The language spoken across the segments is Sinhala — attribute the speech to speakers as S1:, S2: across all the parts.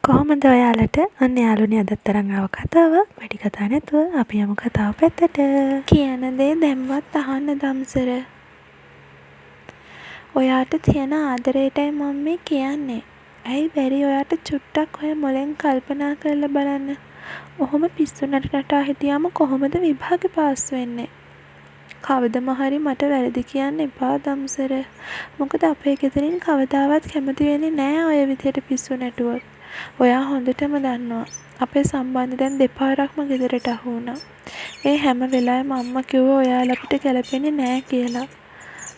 S1: කොහොමද ඔයාලට? අන්න යාළුවනේ අදත් තරම් ආව කතාවක්. වැඩි කතා නැතුව අපි යමු කතාව පැත්තට. කියන දේ දැන්වත් අහන්න දම්සර. ඔයාට තියෙන ආදරේටයි මම මේ කියන්නේ. ඇයි බැරි ඔයාට චුට්ටක් ඔය මොලෙන් කල්පනා කරලා බලන්න. ඔහොම පිස්සු නටනටා හිටියාම කොහොමද විභාගේ පාස් වෙන්නේ? කවදම හරි මට වැරදි කියන්න එපා දම්සර. මොකද අපේ ගෙදරින් කවදාවත් කැමති වෙන්නේ නෑ ඔය විදියට පිස්සු නැටුවොත්. ඔයා හොඳටම දන්නවා. අපේ සම්බන්ධ දැන් දෙපාරක්ම ගෙදරට අහු වුණා. ඒ හැම වෙලාවෙම අම්මා කිව්වා ඔයාලා අපිට ගැලපෙන්නේ නෑ කියලා.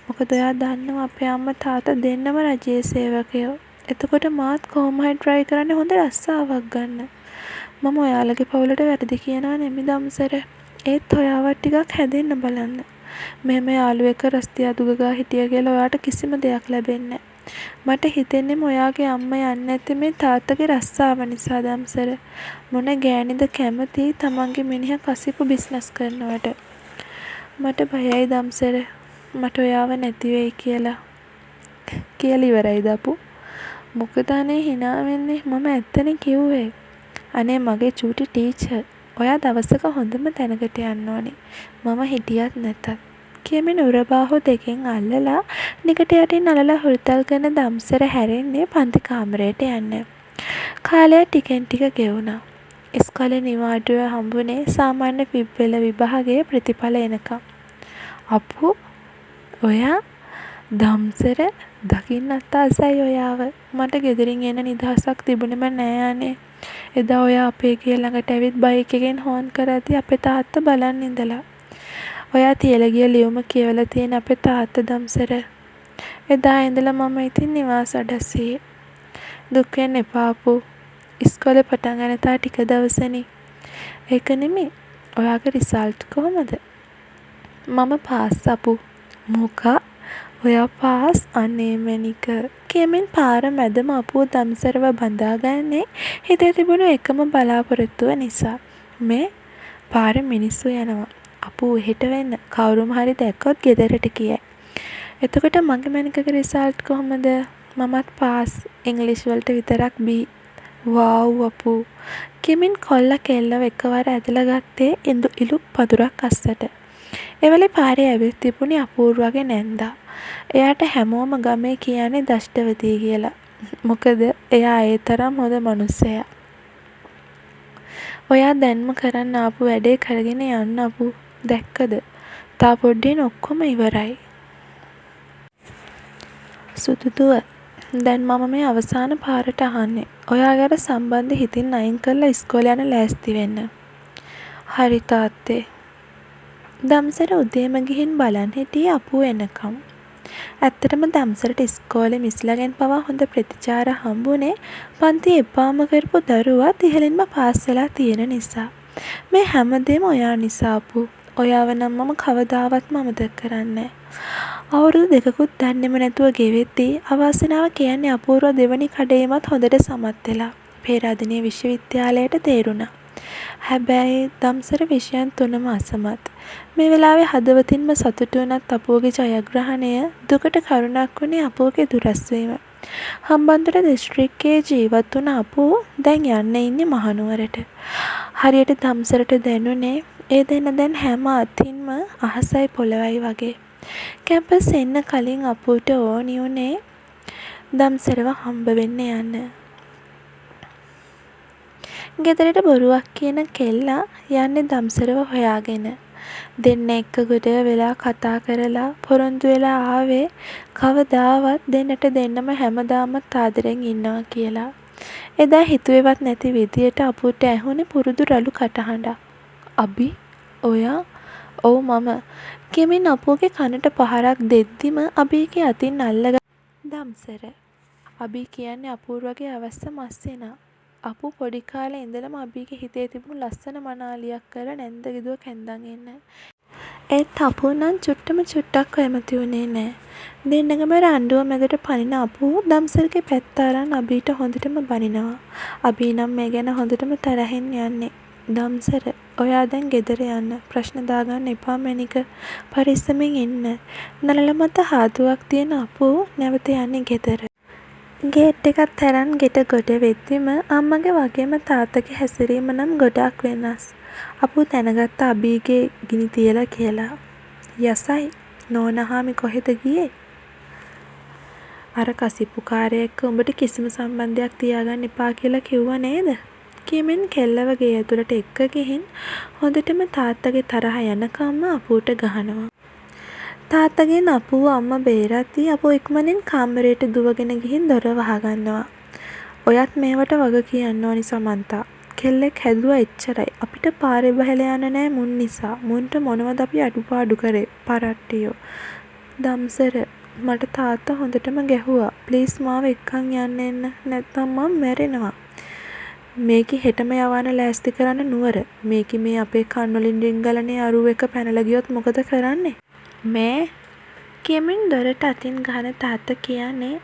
S1: මොකද ඔයා දන්නවා අපේ අම්මා තාත්තා දෙන්නම රජයේ සේවකයෝ. එතකොට මාත් කොහොම හරි try කරන්නේ හොඳ රස්සාවක් ගන්න. මම ඔයාලගේ පවුලට වැරදි කියනවා නෙමෙයි දම්සර. ඒත් ඔයාවත් ටිකක් හැදෙන්න බලන්න. මෙහෙම යාළුවෙක් රස්තිය අදුගගා හිටිය කියලා ඔයාට කිසිම දෙයක් ලැබෙන්නේ මට හිතෙන්නේම ඔයාගේ අම්මා යන්නේ නැති මේ තාත්තගේ රස්සාව නිසා දම්සර. මොන ගෑණිද කැමති තමන්ගේ මිනිහා කසිපු බිස්නස් කරනවට. මට බයයි දම්සර. මට ඔයාව නැති වෙයි කියලා. කියලා ඉවරයි දපු. මොකද අනේ hina වෙන්නේ මම ඇත්තනේ කිව්වේ. අනේ මගේ චූටි ටීචර්. ඔයා දවසක හොඳම තැනකට යන්න ඕනේ. මම හිටියත් නැතත්. කියමින් උරබාහුව දෙකෙන් අල්ලලා නිකට යටින් අල්ලලා හුරුතල් කරන දම්සර හැරෙන්නේ පන්ති කාමරයට යන්න. කාලය ටිකෙන් ටික ගෙවුණා. ඉස්කෝලේ නිවාඩුව හම්බුනේ සාමාන්‍ය පිප්පෙළ විභාගයේ ප්‍රතිඵල එනකම්. අප්පු ඔයා දම්සර දකින්නත් ආසයි ඔයාව. මට ගෙදරින් එන නිදහසක් තිබුණෙම නෑ අනේ. එදා ඔයා අපේ ගේ ළඟට ඇවිත් බයික් එකෙන් හෝන් කරද්දි අපේ තාත්තා බලන් ඉඳලා. ඔයා තියලා ගිය ලියුම කියවලා තියෙන අපේ තාත්තා දම්සර. එදා ඉඳලා මම ඉතින් නිවාස අඩස්සියේ. දුක් වෙන්න එපා අප්පු. ඉස්කෝලේ පටන් ගන්න තා ටික දවසනේ. ඒක නෙමෙයි. ඔයාගේ රිසල්ට් කොහමද? මම පාස් අප්පු. මොකා? ඔයා පාස් අනේ මැනික. කියමින් පාර මැදම අප්පුව දම්සරව බඳාගන්නේ හිතේ තිබුණු එකම බලාපොරොත්තුව නිසා. මේ පාරේ මිනිස්සු යනවා. අප්පු එහෙට වෙන්න කවුරුම හරි දැක්කොත් ගෙදරට කියයි. එතකොට මගේ මැනිකගේ රිසල්ට් කොහමද? මමත් පාස්. ඉංග්‍රීසි වලට විතරක් B. වව් අප්පු. කියමින් කොල්ලා කෙල්ලව එකවර ඇදලා ගත්තේ ඉලුක් පදුරක් අස්සට. එවලේ පාරේ ඇවිත් තිබුණේ අපූර්වගේ නැන්දා. එයාට හැමෝම ගමේ කියන්නේ දෂ්ටවතී කියලා. මොකද එයා ඒ තරම් හොඳ මනුස්සයා. ඔයා දැන්ම කරන්න ආපු වැඩේ කරගෙන යන්න අප්පු. දැක්කද? තා පොඩ්ඩෙන් ඔක්කොම ඉවරයි. සුදුදුව. දැන් මම මේ අවසාන පාරට අහන්නේ. ඔයාගේ සම්බන්ධ හිතින් අයින් කරලා ඉස්කෝලේ යන ලෑස්ති වෙන්න. හරි තාත්තේ. දම්සර උදේම ගිහින් බලන් හිටියේ අප්පු එනකම්. ඇත්තටම දම්සරට ඉස්කෝලේ මිස්ලාගෙන් පවා හොඳ ප්‍රතිචාර හම්බුනේ පන්ති එපාම කරපු දරුවා ඉහළින්ම පාස් වෙලා තියෙන නිසා. මේ හැමදේම ඔයා නිසා අප්පු. ඔයාව නම් මම කවදාවත්ම අමතක කරන්නේ අවුරුදු දෙකකුත් දන්නේම නැතුව ගෙවෙද්දී අවාසනාව කියන්නේ අපූර්ව දෙවනි කඩේමත් හොඳට සමත් වෙලා පේරාදෙණිය විශ්වවිද්‍යාලයට තේරුණා. හැබැයි දම්සර විෂයන් තුනම අසමත්. මේ වෙලාවේ හදවතින්ම සතුටු වුණත් අපුවගේ ජයග්‍රහණය දුකට කරුණක් වුණේ අපුවගේ දුරස් වීම. හම්බන්තොට දිස්ත්‍රික්කයේ ජීවත් වුණ අපුව දැන් යන්න ඉන්නේ මහනුවරට. හරියට දම්සරට දැනුනේ ඒ දෙන්න දැන් හැම අතින්ම අහසයි පොළවයි වගේ. කැම්පස් එන්න කලින් අපුවට ඕනි උනේ දම්සරව හම්බ වෙන්න යන්න. ගෙදරට බොරුවක් කියන කෙල්ලා යන්නේ දම්සරව හොයාගෙන. දෙන්න එක්ක ගොඩ වෙලා කතා කරලා පොරොන්දු වෙලා ආවේ කවදාවත් දෙන්නට දෙන්නම හැමදාමත් ආදරෙන් ඉන්නවා කියලා. එදා හිතුවේවත් නැති විදියට අපුට ඇහුනේ පුරුදු රළු කටහඬක්. අබි ඔයා? ඔව් මම. කියමින් අපුගේ කනට පහරක් දෙද්දිම අබිගේ අතින් අල්ලගත් දම්සර. අබි කියන්නේ අපූර්වගේ අවස්ස මස්සිනා. අපු පොඩි කාලේ ඉඳලම අබිගේ හිතේ තිබුණු ලස්සන මනාලියක් කරලා නැන්ද ගෙදුව කැන්දන් එන්න. ඒත් අපු නම් චුට්ටක් කැමති වුණේ නෑ. දෙන්නගම රණ්ඩුව මැදට පනින අපු දම්සරගේ පැත්ත අරන් අබිට හොඳටම බනිනවා. අබි නම් මේ ගැන හොඳටම තරහින් යන්නේ. දම්සර ඔයා දැන් ගෙදර යන්න. ප්‍රශ්න දාගන්න එපා මැනික. පරිස්සමෙන් ඉන්න. නළල මත හාදුවක් තියෙන අපු නැවත යන්නේ ගෙදර. ගේට් එකත් අරන් ගෙට ගොඩ වෙද්දිම අම්මගේ වගේම තාත්තගේ හැසිරීම නම් ගොඩාක් වෙනස්. අපූ දැනගත්ත අබීගේ ගිනි තියලා කියලා. යසයි නෝනහාමි කොහෙද ගියේ? අර කසිප්පුකාරයා එක්ක උඹට කිසිම සම්බන්ධයක් තියාගන්න එපා කියලා කිව්වා නේද? කියමින් කෙල්ලව ගේ ඇතුළට එක්ක ගිහින් හොඳටම තාත්තගේ තරහ යනකම්ම අපූට ගහනවා. තාත්තගෙන් අපූව අම්මා බේරද්දී අපූ ඉක්මනින් කාමරයට දුවගෙන ගිහින් දොර වහගන්නවා. ඔයත් මේවට වග කියන්න ඕනි සමන්තා. කෙල්ලෙක් හැදුවා එච්චරයි. අපිට පාරේ බහලා යන්න නෑ මුන් නිසා. මුන්ට මොනවද අපි අඩුපාඩු කරේ? පරට්ටියෝ. දම්සර මට තාත්තා හොඳටම ගැහුවා. ප්ලීස් මාව එක්කන් යන්න එන්න. නැත්නම් මම මැරෙනවා. මේකි හෙටම යවන්න ලෑස්ති කරන්න නුවර. මේකි මේ අපේ කන් වලින් රිංගලනේ අරුව එක පැනලා ගියොත් මොකද කරන්නේ? මේ කියමින් දොරට අතින් ගහන තාත්තා කියන්නේ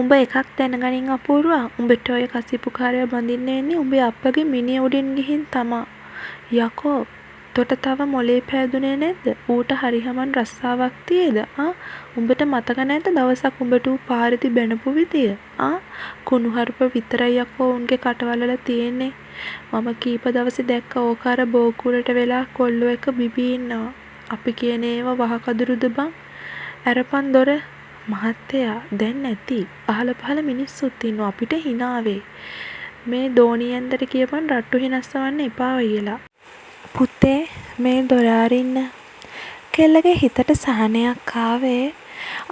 S1: උඹ එකක් දැනගනින් අපූර්වා. උඹට ඔය කසිප්පුකාරයා බඳින්න එන්නේ උඹේ අප්පගේ මිනිය උඩින් ගිහින් තමා. යකෝ තොට තව මොලේ පෑදුනේ නැද්ද? ඌට හරිහමන් රස්සාවක් තියේද? උඹට මතක නැද්ද දවසක් උඹට ඌ පාරේදී බැනපු විදිය? කුණුහරුප විතරයි යකෝ උන්ගේ කටවලල තියෙන්නේ. මම කීප දවසේ දැක්ක ඕකාර බෝකුරට වෙලා කොල්ලෝ එක බිබී ඉන්නවා. අපි කියන ඒවා වහකදුරුද බං? ඇරපන් දොර. මහත්තයා දැන් නැති. අහල පහල මිනිස්සුත් ඉන්නවා අපිට හිනාවේ. මේ දෝනියෙන්දට කියපන් රට්ටු හිනස්සවන්න එපා කියලා. පුතේ මේ දොර අරින්න. කෙල්ලගේ හිතට සහනයක් ආවේ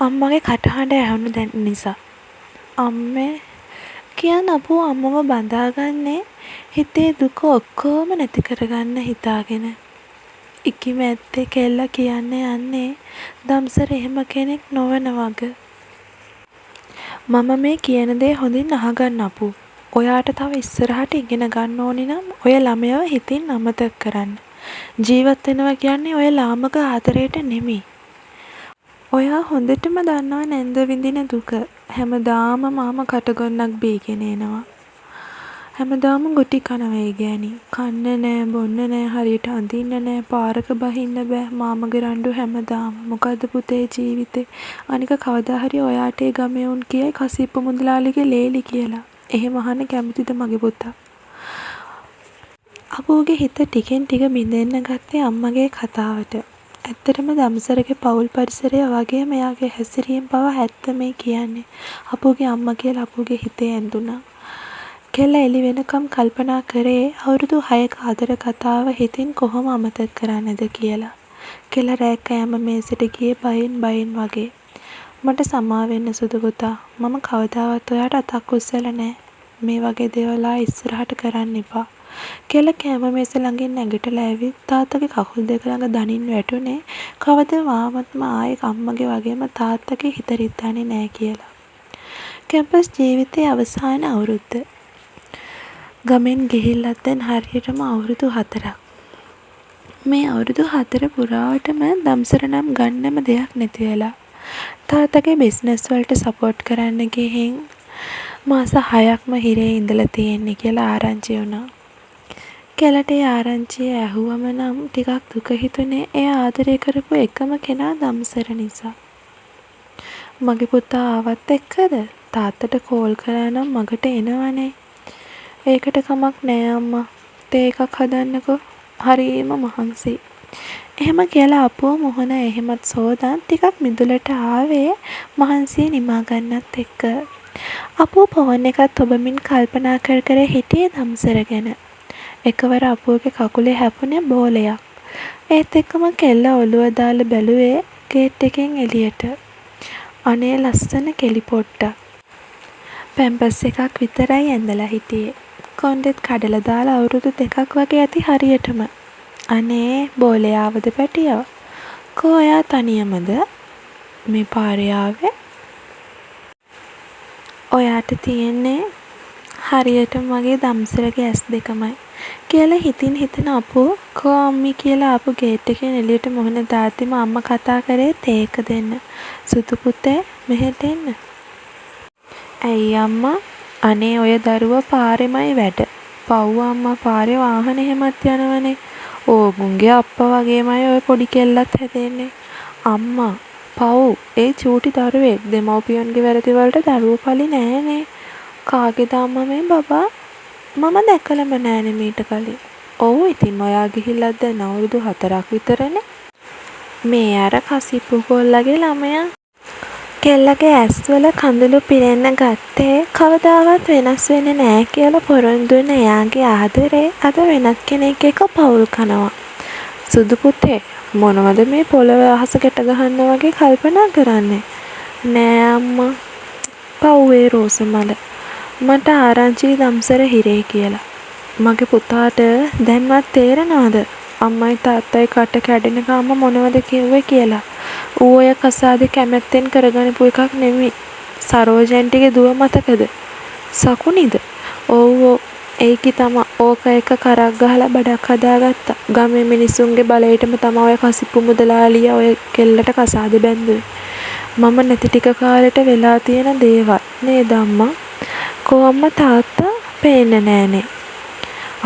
S1: අම්මගේ කටහඬ ඇහුණු දැන් නිසා. අම්මේ කියන් අපෝ අම්මව බඳාගන්නේ හිතේ දුක ඔක්කොම නැති කරගන්න හිතාගෙන. ඉකිම ඇත්තේ කෙල්ල කියන්නේ යන්නේ දම්සර එහෙම කෙනෙක් නොවන වග. මම මේ කියන දේ හොඳින් අහගන්න අපූ. ඔයාට තව ඉස්සරහට ඉගෙන ගන්න ඕනි නම් ඔය ළමයව හිතින් අමතක කරන්න. ජීවත් වෙනවා කියන්නේ ඔය ලාමක ආදරයට නෙමෙයි. ඔයා හොඳටම දන්නවා නැන්ද විඳින දුක. හැමදාම මාම කටගොන්නක් බීගෙන එනවා. හැමදාම ගුටි කනවා ඒ ගෑණි. කන්න නෑ බොන්න නෑ හරියට අඳින්න නෑ පාරක බහින්න බෑ මාමගේ රණ්ඩු හැමදාම. මොකද්ද පුතේ ජීවිතේ? අනික කවදා හරි ඔයාට ඒ ගමේ උන් කියයි කසිප්පු මුදලාලිගේ ලේලි කියලා. එහෙම අහන්න කැමතිද මගේ පුතා? අපූගේ හිත ටිකෙන් ටික බිඳෙන්න ගත්තේ අම්මගේ කතාවට. ඇත්තටම දම්සරගේ පවුල් පරිසරය වගේම එයාගේ හැසිරීම පවා ඇත්ත මේ කියන්නේ. අපූගේ අම්මා කියලා අපූගේ හිතේ ඇඳුණා. කෙල්ල එළි වෙනකම් කල්පනා කරේ අවුරුදු 6ක ආදර කතාව හිතින් කොහොම අමතක කරන්නද කියලා. කෙල්ල රෑ කෑම මේසෙට ගියේ බයෙන් වගේ. මට සමා වෙන්න සුදු පුතා. මම කවදාවත් ඔයාට අතක් උස්සලා නෑ. මේ වගේ දේවල් ඉස්සරහට කරන්න එපා. කෙල්ල කෑම මේස ළඟින් නැගිටලා ඇවිත් තාත්තගේ කකුල් දෙක ළඟ දනින් වැටුනේ කවදාවත්ම ආයේ අම්මගේ වගේම තාත්තගේ හිත රිද්දන්නේ නෑ කියලා. කැම්පස් ජීවිතයේ අවසාන අවුරුද්ද. ගමෙන් ගිහිල්ලත් දැන් හරියටම අවුරුදු 4ක්. මේ අවුරුදු 4 පුරාවටම දම්සර නම් ගන්නම දෙයක් නැති වෙලා. තාත්තගේ බිස්නස් වලට සපෝට් කරන්න ගිහින් මාස 6ක්ම හිරේ ඉඳලා තියෙන්නේ කියලා ආරංචි වුණා. කෙලට ඒ ආරංචිය ඇහුවම නම් ටිකක් දුක හිතුනේ එයා ආදරය කරපු එකම කෙනා දම්සර නිසා. මගේ පුතා ආවත් එක්කද? තාත්තට කෝල් කරා නම් මගට එනවනේ. ඒකට කමක් නෑ අම්මා. තේ එකක් හදන්නකෝ. හරියම මහන්සි. එහෙම කියලා අපෝ මොහොන එහෙමත් සෝදාන් ටිකක් මිදුලට ආවේ මහන්සිය නිමා ගන්නත් එක්ක. අපෝ පොවන් එකත් ඔබමින් කල්පනා කර හිටියේ දම්සර ගැන. එකවර අපුවගේ කකුලේ හැපුණේ බෝලයක්. ඒත් එක්කම කෙල්ල ඔළුව දාලා බැලුවේ ගේට් එකෙන් එළියට. අනේ ලස්සන කෙලි පොට්ටක්. පැම්පස් එකක් විතරයි ඇඳලා හිටියේ. කොණ්ඩෙත් කඩලා දාලා අවුරුදු 2ක් වගේ ඇති හරියටම. අනේ බෝලේ ආවද පැටියව? කෝ එයා තනියමද මේ පාරේ ආවේ? ඔයාට තියෙන්නේ හරියටම වගේ දම්සරගේ ඇස් දෙකමයි කියලා හිතින් අපෝ කෝ අම්මි කියලා ආපු ගේට් එකෙන් එළියට මොහොන දාතිම අම්මා කතා කරේ තේක දෙන්න. සුදු පුතේ මෙහෙට එන්න. ඇයි අම්මා? අනේ ඔය දරුවා පාරෙමයි වැඩ. පව් අම්මා පාරේ වාහන එහෙමත් යනවනේ. ඕගුන්ගේ අප්පා වගේමයි ඔය පොඩි කෙල්ලත් හැදෙන්නේ. අම්මා පව් ඒ චූටි දරුවෙක් දෙමව්පියන්ගේ වැරදි වලට දරුවෝ පලි නෑනේ. කාගේද අම්මා මේ බබා? මම දැකලම නෑනේ මීට කලින්. ඔව් ඉතින් ඔයා ගිහිල්ලත් දැන් අවුරුදු 4ක් විතරනේ. මේ අර කසිප්පු කොල්ලගේ ළමයා. කෙල්ලගේ ඇස්වල කඳුළු පිරෙන්න ගත්තේ කවදාවත් වෙනස් වෙන්නේ නෑ කියලා පොරොන්දු දුන්න එයාගේ ආදරේ අද වෙනත් කෙනෙක් එක්ක පවුල් කනවා. සුදු පුතේ මොනවද මේ පොළව අහස ගැට ගහන්න වගේ කල්පනා කරන්නේ? නෑ අම්මා. පව්වේ රෝසමල. මට ආරංචි දම්සර හිරේ කියලා. මගේ පුතාට දැන්වත් තේරෙනවද? අම්මයි තාත්තයි කට කැඩෙන ගාම මොනවද කිව්වේ කියලා. ඌ ඔය කසාදේ කැමැත්තෙන් කරගනිපු එකක් නෙමෙයි. සරෝජන්ටිගේ දුව මතකද? සකුනිද? ඔව් ඒකි තමා ඕක එක කරක් ගහලා බඩක් හදාගත්තා. ගමේ මිනිස්සුන්ගේ බලයටම තමා ඔය කසිප්පු මුදලාලියා ඔය කෙල්ලට කසාදේ බැන්දුවේ. මම නැති ටික කාලෙට වෙලා තියෙන දේවල් නේද අම්මා? කොහොම තාත්තා පේන්නේ නෑනේ.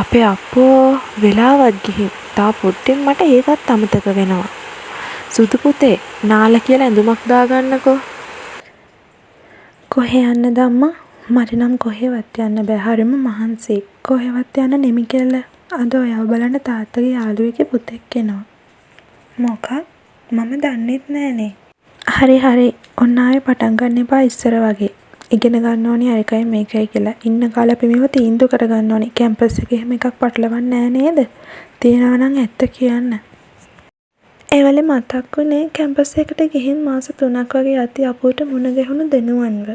S1: අපේ අප්පෝ වෙලාවත් ගිහින් තා පොඩ්ඩෙන් මට ඒකත් අමතක වෙනවා. සුදු පුතේ නාල කියලා ඇඳුමක් දාගන්නකෝ. කොහේ යන්නද අම්මා? මට නම් කොහෙවත් යන්න බෑ. හරිම මහන්සි. කොහෙවත් යන්න නෙමි කියලා. අද ඔයව බලන්න තාත්තගේ යාළුවෙක්ගේ පුතෙක් එනවා. මොකක්? මම දන්නෙත් නෑනේ. හරි. ඔන්න ආයෙ පටන් ගන්න එපා ඉස්සර වගේ. ඉගෙන ගන්න ඕනි අරකයි මේකයි කියලා. ඉන්න කාලේ අපි මේව තීන්දුව කරගන්න ඕනි. කැම්පස් එකේ එහෙම එකක් පටලවන්නේ නෑ නේද? තියනවා නම් ඇත්ත කියන්න. ඒ වෙලේ මතක් වුණේ කැම්පස් එකට ගිහින් මාස 3ක් වගේ යති අපුවට මුණ ගැහුණු දෙනුවන්ව.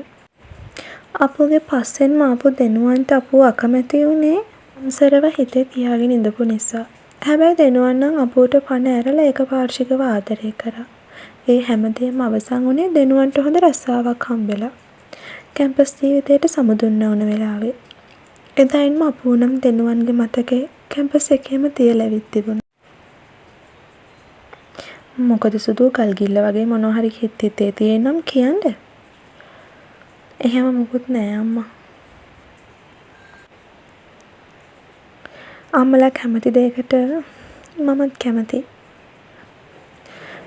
S1: අපුගේ පස්සෙන්ම ආපු දෙනුවන්ට අපුව අකමැති වුණේ අම්සරව හිතේ තියාගෙන ඉඳපු නිසා. හැබැයි දෙනුවන් නම් අපුවට පණ ඇරලා ඒක පාර්ශිකව ආදරය කරා. ඒ හැමදේම අවසන් වුණේ දෙනුවන්ට හොඳ රස්සාවක් හම්බෙලා. කැම්පස් ජීවිතයට සමුදුන්න ඕන වෙලාවේ. එදායින්ම අපුව නම් දෙනුවන්ගේ මතකේ කැම්පස් එකේම තියලා ඇවිත් තිබුණා. මොකද සුදු කල්ගිල්ල වගේ මොනවා හරි හිතේ තියෙනම් කියන්න. එහෙම මොකුත් නෑ අම්මා. අම්මලා කැමති දෙයකට මමත් කැමතියි.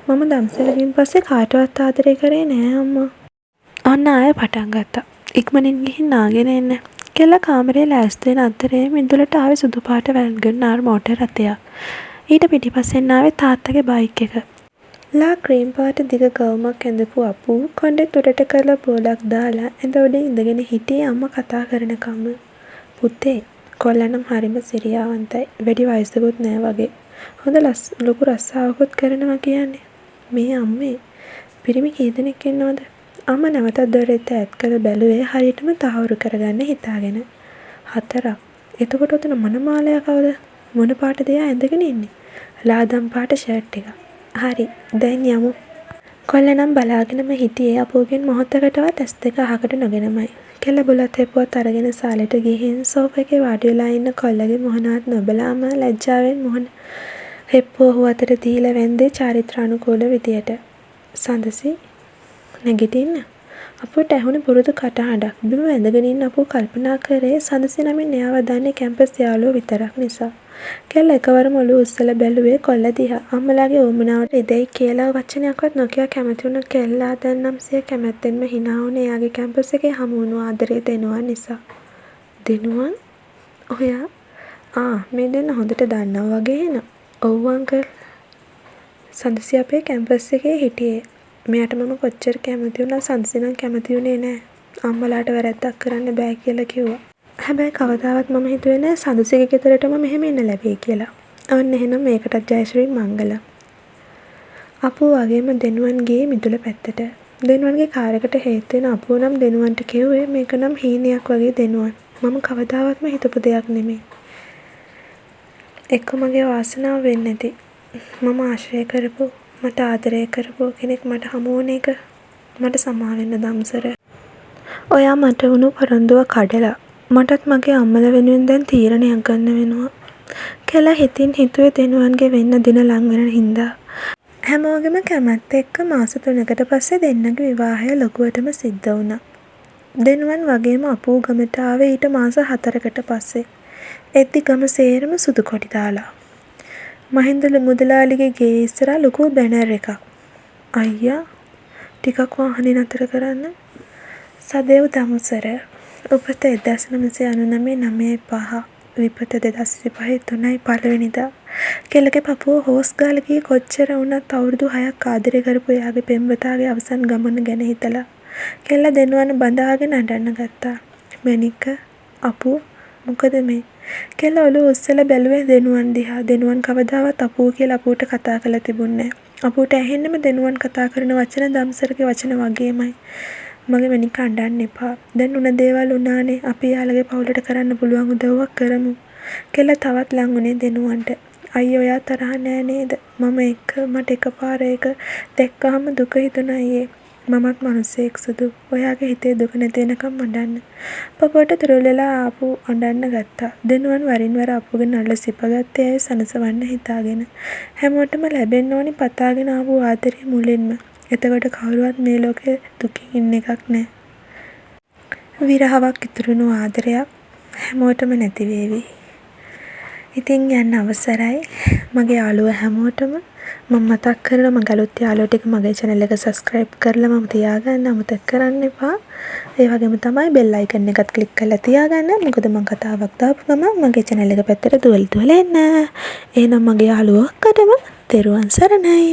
S1: මම දම්සලකින් පස්සේ කාටවත් ආදරේ කරේ නෑ අම්මා. ඔන්න ආයෙ පටන් ගත්තා. ඉක්මනින් ගිහින් නාගෙන එන්න. කෙල්ල කාමරේ ලෑස්ති වෙන අතරේ මිදුලට ආවේ සුදු පාට වැල්ගන්නාර මෝටර් රථයක්. ඊට පිටිපස්සෙන් ආවේ තාත්තගේ බයික් එක. ලා ක්‍රීම් පාට දිග ගවුමක් ඇඳපු අපු කොණ්ඩේ තුඩට කරලා බෝලක් දාලා ඇඳ උඩ ඉඳගෙන හිටියේ අම්මා කතා කරනකම්. පුතේ කොල්ලනම් හරිම සිරියාවන්තයි. වැඩි වයසකුත් නෑ වගේ. හොඳ ලොකු රස්සාවකුත් කරනවා කියන්නේ. මේ අම්මේ පිරිමි කී දෙනෙක් ඉන්නවද? අම්මා නැවතත් දොරෙත් ඈත් කළ බැලුවේ හරියටම තහවුරු කරගන්න හිතාගෙන. 4ක්. එතකොට උතන මනමාලයා කවුද? මොන පාටද එයා ඇඳගෙන ඉන්නේ? ලාදම් පාට ෂර්ට් එක. හරි දැන් යමු. කොල්ල නම් බලාගෙනම හිටියේ අපෝගෙන් මොහොතකටවත් ඇස් දෙක අහකට නොගෙනමයි. කෙල්ල බුලත් හෙප්පුවත් අරගෙන සාලෙට ගිහින් සෝෆා එකේ වාඩි වෙලා ඉන්න කොල්ලගේ මොහොනවත් නොබලාම ලැජ්ජාවෙන් මොහොන හෙප්පුව අතට දීලා වැන්දේ චාරිත්‍රානුකූල විදියට. සඳසි නැගිටින්න. අපුට ඇහුණේ පුරුදු කටහඬක්. බිම වැඳගෙන ඉන්න අපු කල්පනා කරේ සඳසි නමින් එයාව දන්නේ කැම්පස් යාළුවෝ විතරක් නිසා. කෙල්ල එකවරම ඔළුව උස්සලා බැලුවේ කොල්ල දිහා. අම්මලාගේ ඕමනාවට ඉදෙයි කියලා වචනයක්වත් නොකිය කැමති වුණ කෙල්ලා දැන් නම් සිය කැමැත්තෙන්ම hina වුණේ එයාගේ කැම්පස් එකේ හමු වුණු ආදරේ දෙනුවන් නිසා. දෙනුවන්? ඔයා මේ දෙන්න හොඳට දන්නවා වගේ එන. ඔව් අංකල්. සඳසි අපේ කැම්පස් එකේ හිටියේ. මෙයාට මම කොච්චර කැමති වුණා සඳසි නම් කැමති වුණේ නෑ. අම්මලාට වැරැද්දක් කරන්න බෑ කියලා කිව්වා. හැබැයි කවදාවත් මම හිතුවේ නෑ සඳසිගේ ගෙදරටම මෙහෙම එන්න ලැබෙයි කියලා. ඔන්න එහෙනම් මේකටත් ජයශ්‍රී මංගල. අපු වගේම දෙනුවන් ගියේ මිදුල පැත්තට. දෙනුවන්ගේ කාර් එකට හේතු වෙන අපු නම් දෙනුවන්ට කිව්වේ මේක නම් හීනයක් වගේ දෙනුවන්. මම කවදාවත්ම හිතපු දෙයක් නෙමෙයි. එක්ක මගේ වාසනාව වෙන්නේ නැති. මම ආශ්‍රය කරපු මට ආදරය කරපු කෙනෙක් මට හමු වුණ එක මට සමා වෙන්න දම්සර. ඔයා මට වුණු පොරොන්දුව කඩලා මටත් මගේ අම්මලා වෙනුවෙන් දැන් තීරණයක් ගන්න වෙනවා. කියලා හිතින් හිතුවේ දෙනුවන්ගේ වෙන්න දින ලං වෙන හින්දා. හැමෝගෙම කැමැත්ත එක්ක මාස 3කට පස්සේ දෙන්නගේ විවාහය ලොකුවටම සිද්ධ වුණා. දෙනුවන් වගේම අපූ ගමට ආවේ ඊට මාස 4කට පස්සේ. එද්දි ගම සේරම සුදු කොටි දාලා. මහින්ද මුදලාලිගේ ගේ ඉස්සරහා ලොකු බැනර් එකක්. අයියා ටිකක් වාහනේ නතර කරන්න. සදේව් දමුසර උපත 1999 විපත 2025 3 වෙනිදා. කෙල්ලගේ පපුව හෝස් ගාලා ගියේ කොච්චර වුණත් අවුරුදු 6ක් ආදරේ කරපු එයාගේ පෙම්වතාගේ අවසන් ගමන ගැන හිතලා. කෙල්ල දෙනුවන් බඳාගෙන අඬන්න ගත්තා. මැනික අපු මොකද මේ? කෙල්ල ඔළුව උස්සලා බැලුවේ දෙනුවන් දිහා. දෙනුවන් කවදාවත් අපුව කියලා අපුවට කතා කරලා තිබුණේ නැහැ. අපුවට ඇහෙන්නෙම දෙනුවන් කතා කරන වචන දම්සරගේ වචන වගේමයි. මගේ මැනික අඬන්න එපා. දැන් උන දේවල් උනානේ. අපි යාළගේ පවුලට කරන්න පුළුවන් උදව්වක් කරමු. කෙල්ල තවත් ලං උනේ දෙනුවන්ට. අයියෝ ඔයා තරහ නෑ නේද? මට එකපාර ඒක දැක්කහම දුක හිතුණා අයියේ. මමත් මිනිස්සෙක් සුදු. ඔයාගේ හිතේ දුක නැති වෙනකම් අඬන්න. පපුවට තුරුලලා ආපු අඬන්න ගත්තා. දෙනුවන් වරින් වර අපුගේ නඩල සිපගත්තේ ඇය සනසවන්න හිතාගෙන. හැමෝටම ලැබෙන්න ඕනි පතාගෙන ආපු ආදරේ මුලින්ම. එතකොට කවුරුවත් මේ ලෝකේ දුකින් ඉන්න එකක් නෑ. විරහවක් ඉතුරුණු ආදරයක් හැමෝටම නැති වේවි. ඉතින් යන්න අවසරයි මගේ යාළුවෝ හැමෝටම. මම මතක් කරලා මගේ අලුත් යාළුවෝ ටික මගේ channel එක subscribe කරලා මම තියාගන්න අමතක කරන්න එපා. ඒ වගේම තමයි bell icon එකත් click කරලා තියාගන්න. මොකද මම කතාවක් දාපු ගමන් මගේ channel එක පැත්තට දුවලා එන්න. එහෙනම් මගේ යාළුවෝ ඔක්කොටම තෙරුවන් සරණයි.